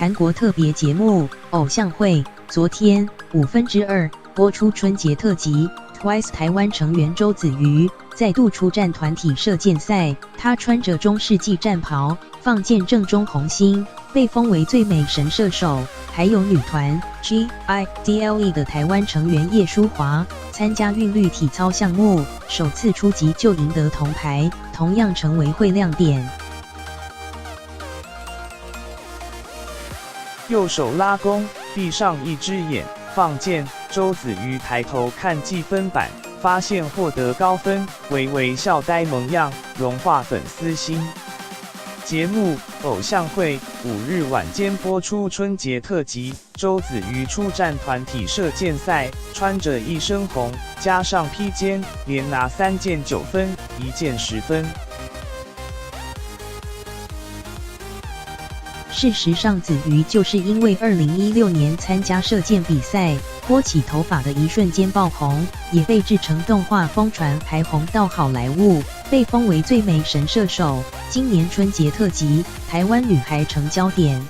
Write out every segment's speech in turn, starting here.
韩国特别节目《偶像会》昨天2/5播出春节特辑 ，TWICE 台湾成员周子瑜再度出战团体射箭赛，她穿着中世纪战袍，放箭正中红心，被封为最美神射手。还有女团 GIDLE 的台湾成员叶舒华参加韵律体操项目，首次出击就赢得铜牌，同样成为会亮点。右手拉弓，闭上一只眼，放箭。周子瑜抬头看计分板，发现获得高分，微微笑呆萌样，融化粉丝心。节目《偶像会》5日晚间播出春节特辑，周子瑜出战团体射箭赛，穿着一身红，加上披肩，连拿3箭9分，1箭10分。事实上，子瑜就是因为2016年参加射箭比赛，拨起头发的一瞬间爆红，也被制成动画疯传，还红到好莱坞，被封为最美神射手。今年春节特辑，台湾女孩成焦点，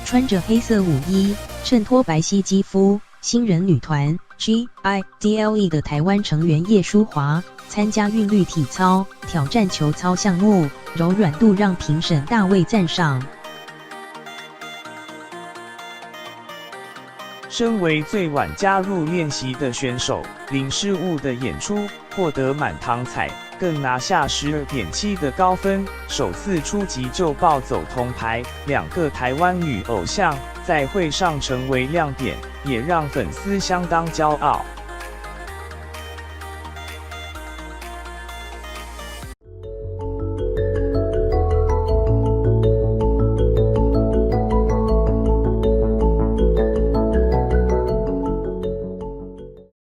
穿着黑色舞衣，衬托白皙肌肤，新人女团 GIDLE 的台湾成员叶舒华参加韵律体操，挑战球操项目，柔软度让评审大为赞赏。身为最晚加入练习的选手，零失误的演出，获得满堂彩，更拿下12.7的高分，首次出击就抱走铜牌。2个台湾女偶像在会上成为亮点，也让粉丝相当骄傲。